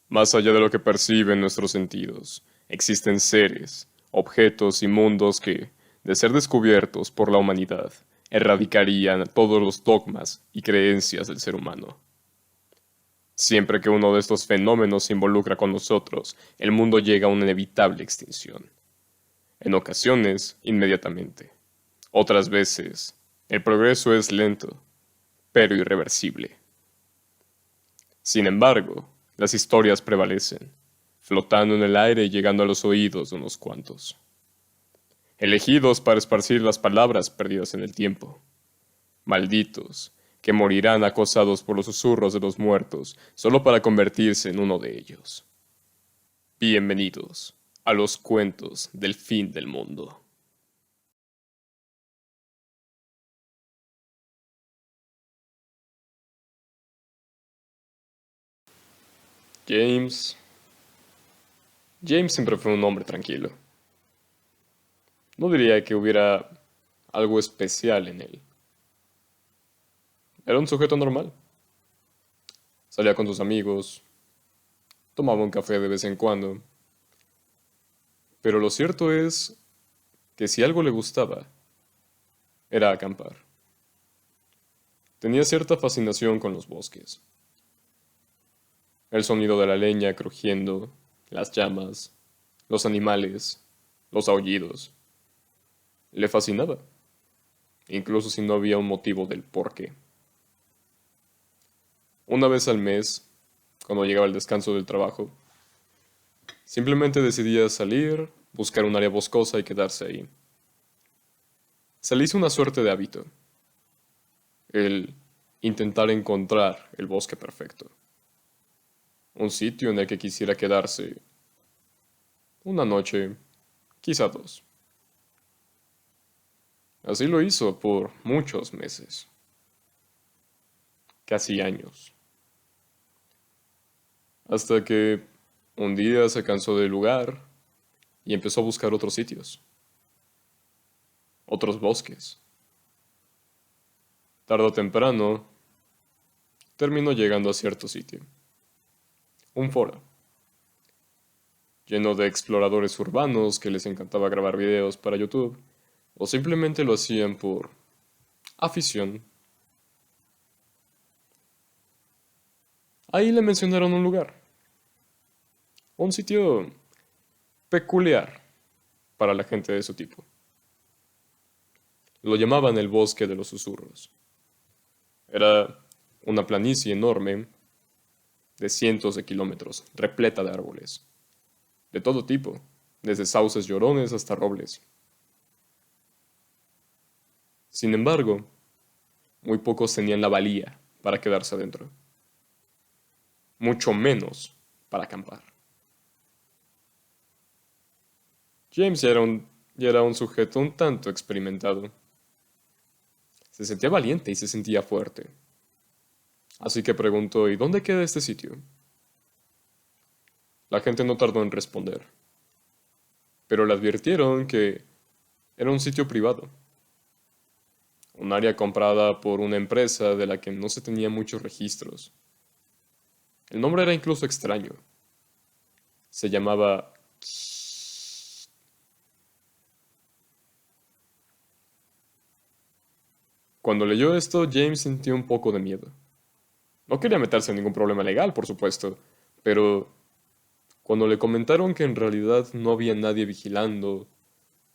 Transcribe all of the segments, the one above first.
Más allá de lo que perciben nuestros sentidos, existen seres, objetos y mundos que, de ser descubiertos por la humanidad, erradicarían todos los dogmas y creencias del ser humano. Siempre que uno de estos fenómenos se involucra con nosotros, el mundo llega a una inevitable extinción. En ocasiones, inmediatamente. Otras veces, el progreso es lento, pero irreversible. Sin embargo, las historias prevalecen, flotando en el aire y llegando a los oídos de unos cuantos, elegidos para esparcir las palabras perdidas en el tiempo. Malditos, que morirán acosados por los susurros de los muertos solo para convertirse en uno de ellos. Bienvenidos a los cuentos del fin del mundo. James. James siempre fue un hombre tranquilo. No diría que hubiera algo especial en él. Era un sujeto normal. Salía con sus amigos, tomaba un café de vez en cuando. Pero lo cierto es que si algo le gustaba, era acampar. Tenía cierta fascinación con los bosques. El sonido de la leña crujiendo, las llamas, los animales, los aullidos. Le fascinaba, incluso si no había un motivo del por qué. Una vez al mes, cuando llegaba el descanso del trabajo, simplemente decidía salir, buscar un área boscosa y quedarse ahí. Se le hizo una suerte de hábito, el intentar encontrar el bosque perfecto, un sitio en el que quisiera quedarse una noche, quizá dos. Así lo hizo por muchos meses, casi años, hasta que un día se cansó del lugar y empezó a buscar otros sitios, otros bosques. Tarde o temprano, terminó llegando a cierto sitio, un foro, lleno de exploradores urbanos que les encantaba grabar videos para YouTube, o simplemente lo hacían por afición. Ahí le mencionaron un lugar, un sitio peculiar para la gente de su tipo. Lo llamaban el Bosque de los Susurros. Era una planicie enorme de cientos de kilómetros, repleta de árboles, de todo tipo, desde sauces llorones hasta robles. Sin embargo, muy pocos tenían la valía para quedarse adentro, mucho menos para acampar. James ya era un sujeto un tanto experimentado. Se sentía valiente y se sentía fuerte. Así que preguntó, ¿y dónde queda este sitio? La gente no tardó en responder, pero le advirtieron que era un sitio privado, un área comprada por una empresa de la que no se tenían muchos registros. El nombre era incluso extraño. Se llamaba... Cuando leyó esto, James sintió un poco de miedo. No quería meterse en ningún problema legal, por supuesto, pero cuando le comentaron que en realidad no había nadie vigilando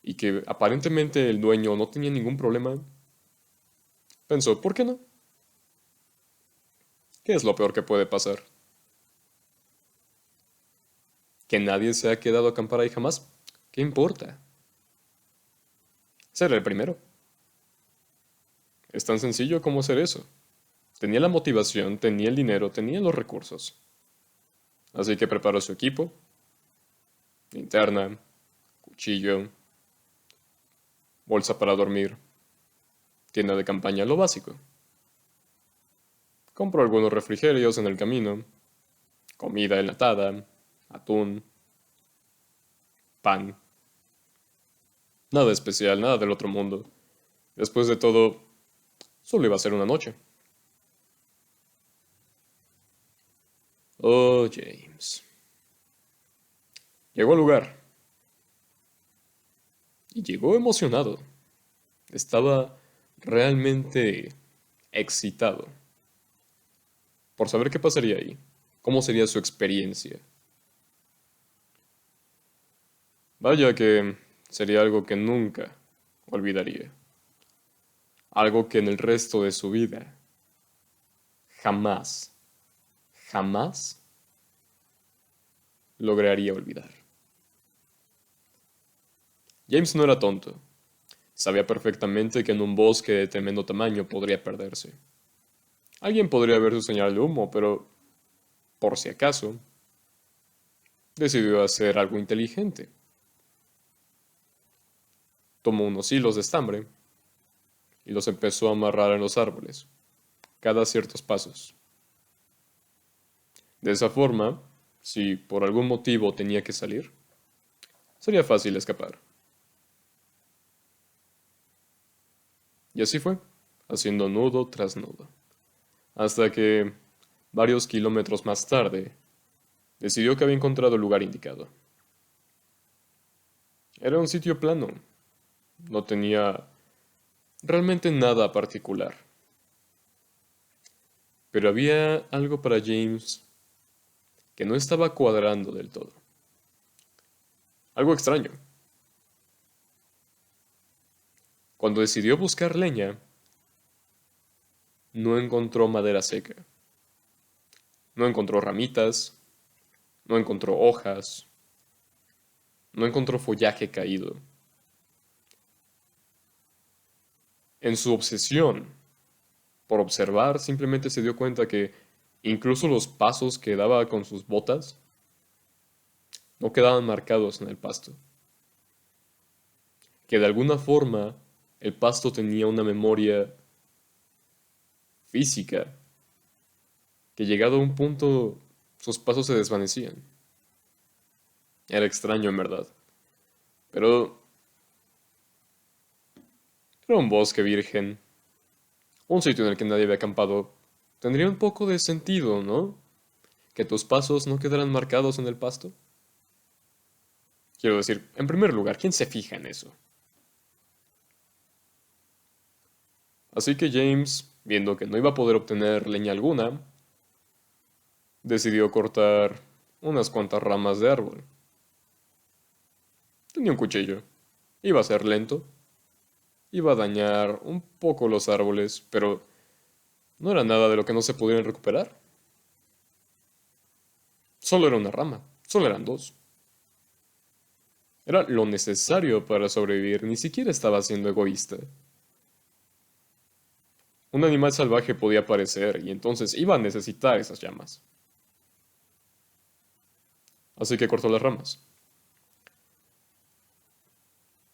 y que aparentemente el dueño no tenía ningún problema, pensó, ¿por qué no? ¿Qué es lo peor que puede pasar? ¿Que nadie se ha quedado a acampar ahí jamás? ¿Qué importa? Ser el primero. Es tan sencillo como hacer eso. Tenía la motivación, tenía el dinero, tenía los recursos. Así que preparó su equipo, linterna, cuchillo, bolsa para dormir, tienda de campaña, lo básico. Compró algunos refrigerios en el camino, comida enlatada, atún, pan. Nada especial, nada del otro mundo. Después de todo, solo iba a ser una noche. Oh, James. Llegó al lugar y llegó emocionado. Estaba realmente excitado por saber qué pasaría ahí, cómo sería su experiencia. Vaya que sería algo que nunca olvidaría. Algo que en el resto de su vida jamás, jamás lograría olvidar. James no era tonto. Sabía perfectamente que en un bosque de tremendo tamaño podría perderse. Alguien podría ver su señal de humo, pero, por si acaso, decidió hacer algo inteligente. Tomó unos hilos de estambre y los empezó a amarrar en los árboles, cada ciertos pasos. De esa forma, si por algún motivo tenía que salir, sería fácil escapar. Y así fue, haciendo nudo tras nudo, hasta que, varios kilómetros más tarde, decidió que había encontrado el lugar indicado. Era un sitio plano, no tenía realmente nada particular, pero había algo para James que no estaba cuadrando del todo. Algo extraño. Cuando decidió buscar leña, no encontró madera seca, no encontró ramitas, no encontró hojas, no encontró follaje caído. En su obsesión por observar, simplemente se dio cuenta que incluso los pasos que daba con sus botas no quedaban marcados en el pasto, que de alguna forma el pasto tenía una memoria física, que llegado a un punto sus pasos se desvanecían. Era extraño en verdad, pero era un bosque virgen, un sitio en el que nadie había acampado. Tendría un poco de sentido, ¿no? Que tus pasos no quedaran marcados en el pasto. Quiero decir, en primer lugar, ¿quién se fija en eso? Así que James, viendo que no iba a poder obtener leña alguna, decidió cortar unas cuantas ramas de árbol. Tenía un cuchillo. Iba a ser lento, iba a dañar un poco los árboles, pero no era nada de lo que no se pudieran recuperar. Solo era una rama, solo eran dos. Era lo necesario para sobrevivir, ni siquiera estaba siendo egoísta. Un animal salvaje podía aparecer y entonces iba a necesitar esas llamas. Así que cortó las ramas.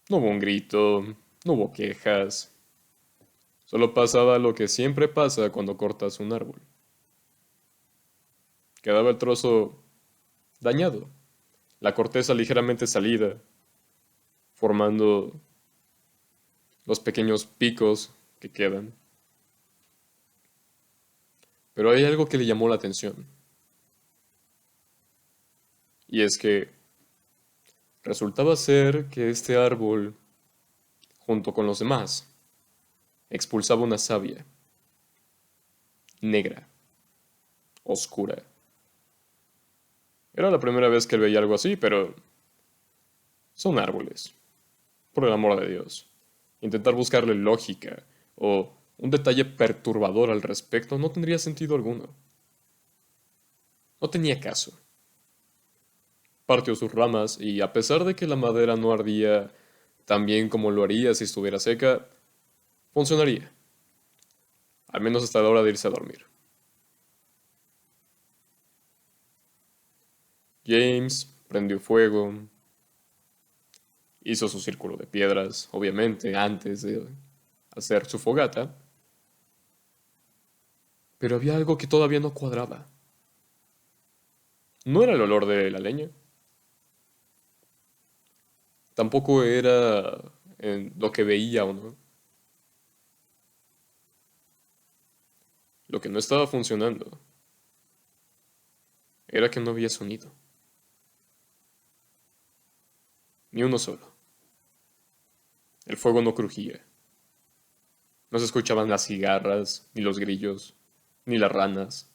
No hubo un grito, no hubo quejas. Solo pasaba lo que siempre pasa cuando cortas un árbol. Quedaba el trozo dañado, la corteza ligeramente salida, formando los pequeños picos que quedan. Pero hay algo que le llamó la atención, y es que resultaba ser que este árbol, junto con los demás, expulsaba una savia negra, oscura. Era la primera vez que él veía algo así, pero son árboles, por el amor de Dios. Intentar buscarle lógica o un detalle perturbador al respecto no tendría sentido alguno. No tenía caso. Partió sus ramas y a pesar de que la madera no ardía tan bien como lo haría si estuviera seca, funcionaría, al menos hasta la hora de irse a dormir. James prendió fuego, hizo su círculo de piedras, obviamente, antes de hacer su fogata, pero había algo que todavía no cuadraba. No era el olor de la leña, tampoco era en lo que veía o no. Lo que no estaba funcionando era que no había sonido, ni uno solo. El fuego no crujía, no se escuchaban las cigarras, ni los grillos, ni las ranas,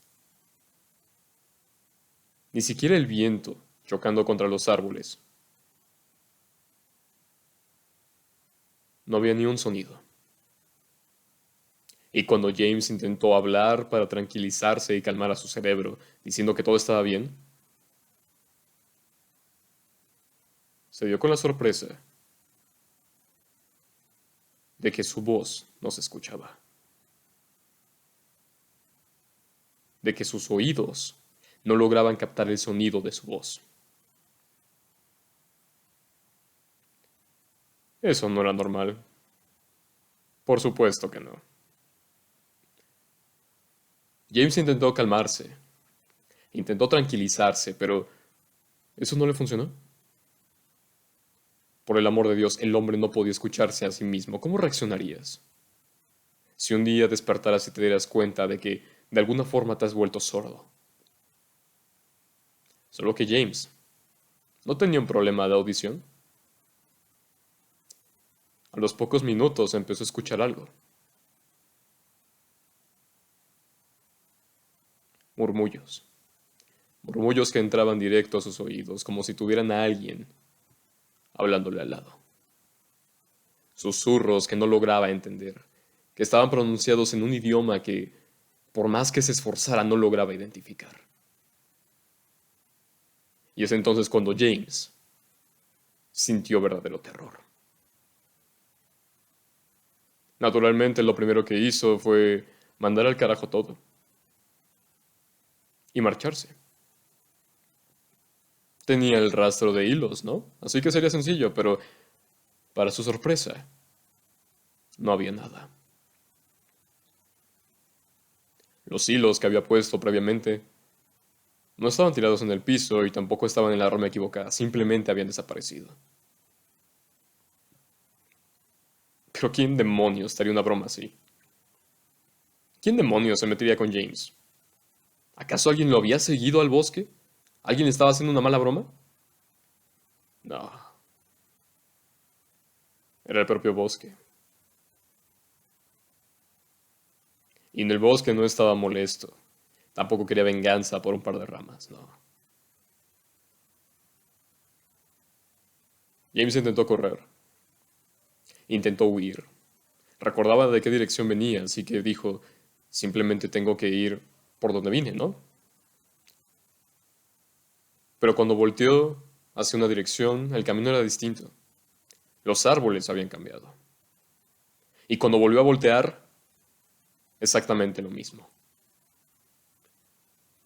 ni siquiera el viento chocando contra los árboles. No había ni un sonido. Y cuando James intentó hablar para tranquilizarse y calmar a su cerebro, diciendo que todo estaba bien, se dio con la sorpresa de que su voz no se escuchaba, de que sus oídos no lograban captar el sonido de su voz. Eso no era normal. Por supuesto que no. James intentó calmarse, intentó tranquilizarse, pero eso no le funcionó. Por el amor de Dios, el hombre no podía escucharse a sí mismo. ¿Cómo reaccionarías si un día despertaras y te dieras cuenta de que de alguna forma te has vuelto sordo? Solo que James no tenía un problema de audición. A los pocos minutos empezó a escuchar algo. Murmullos. Murmullos que entraban directo a sus oídos, como si tuvieran a alguien hablándole al lado. Susurros que no lograba entender, que estaban pronunciados en un idioma que, por más que se esforzara, no lograba identificar. Y es entonces cuando James sintió verdadero terror. Naturalmente, lo primero que hizo fue mandar al carajo todo y marcharse. Tenía el rastro de hilos, ¿no? Así que sería sencillo, pero para su sorpresa, no había nada. Los hilos que había puesto previamente no estaban tirados en el piso y tampoco estaban en la rama equivocada, simplemente habían desaparecido. Pero ¿quién demonios haría una broma así? ¿Quién demonios se metería con James? ¿Acaso alguien lo había seguido al bosque? ¿Alguien estaba haciendo una mala broma? No, era el propio bosque. Y en el bosque no estaba molesto. Tampoco quería venganza por un par de ramas, no. James intentó correr, intentó huir. Recordaba de qué dirección venía, así que dijo, simplemente tengo que ir por donde vine, ¿no? Pero cuando volteó hacia una dirección, el camino era distinto. Los árboles habían cambiado. Y cuando volvió a voltear, exactamente lo mismo.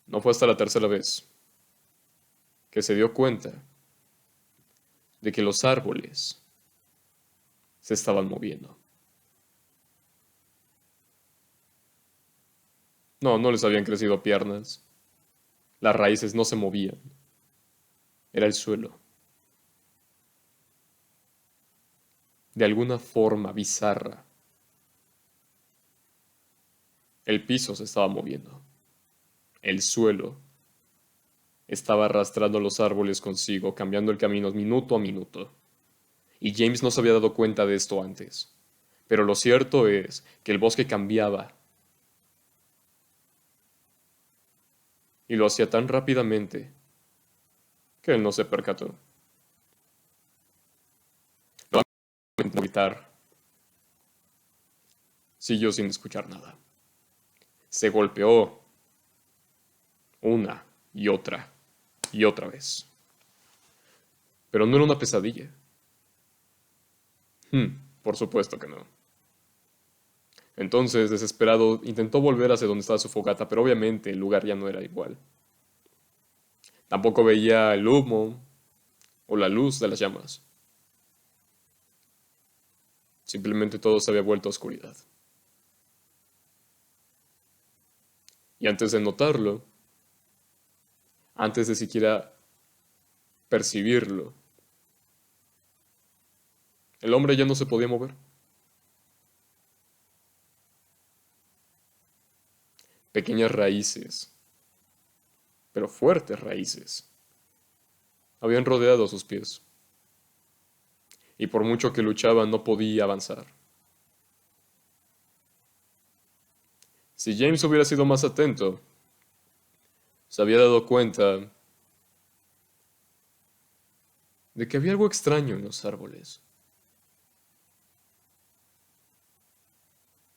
No fue hasta la tercera vez que se dio cuenta de que los árboles se estaban moviendo. No, no les habían crecido piernas. Las raíces no se movían. Era el suelo. De alguna forma bizarra, el piso se estaba moviendo. El suelo estaba arrastrando los árboles consigo, cambiando el camino minuto a minuto. Y James no se había dado cuenta de esto antes. Pero lo cierto es que el bosque cambiaba. Y lo hacía tan rápidamente que él no se percató. Nuevamente gritar, siguió sin escuchar nada. Se golpeó una y otra vez. Pero no era una pesadilla. Por supuesto que no. Entonces, desesperado, intentó volver hacia donde estaba su fogata, pero obviamente el lugar ya no era igual. Tampoco veía el humo o la luz de las llamas. Simplemente todo se había vuelto a oscuridad. Y antes de notarlo, antes de siquiera percibirlo, el hombre ya no se podía mover. Pequeñas raíces pero fuertes raíces habían rodeado sus pies, y por mucho que luchaba no podía avanzar. Si James hubiera sido más atento, se había dado cuenta de que había algo extraño en los árboles.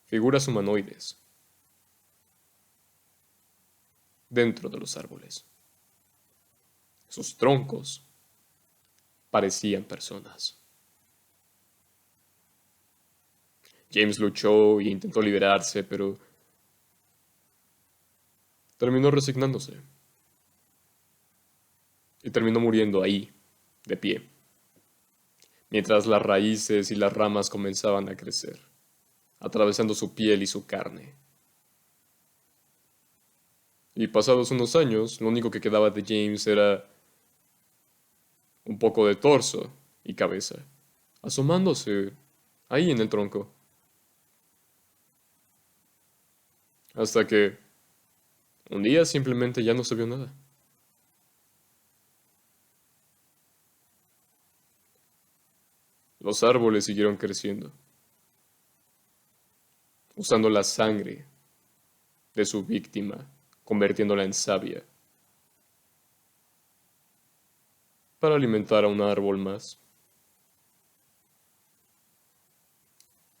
Figuras humanoides dentro de los árboles. Sus troncos parecían personas. James luchó e intentó liberarse, pero terminó resignándose y terminó muriendo ahí, de pie, mientras las raíces y las ramas comenzaban a crecer, atravesando su piel y su carne. Y pasados unos años, lo único que quedaba de James era un poco de torso y cabeza, asomándose ahí en el tronco. Hasta que un día simplemente ya no se vio nada. Los árboles siguieron creciendo, usando la sangre de su víctima, convirtiéndola en savia, para alimentar a un árbol más.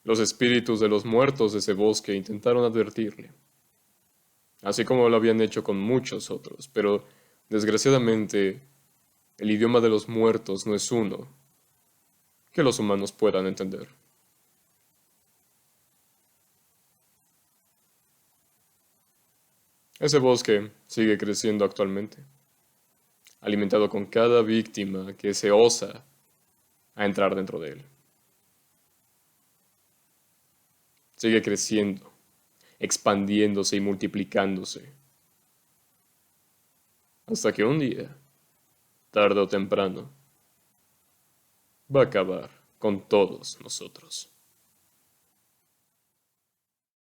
Los espíritus de los muertos de ese bosque intentaron advertirle, así como lo habían hecho con muchos otros, pero desgraciadamente el idioma de los muertos no es uno que los humanos puedan entender. Ese bosque sigue creciendo actualmente, alimentado con cada víctima que se osa a entrar dentro de él. Sigue creciendo, expandiéndose y multiplicándose, hasta que un día, tarde o temprano, va a acabar con todos nosotros.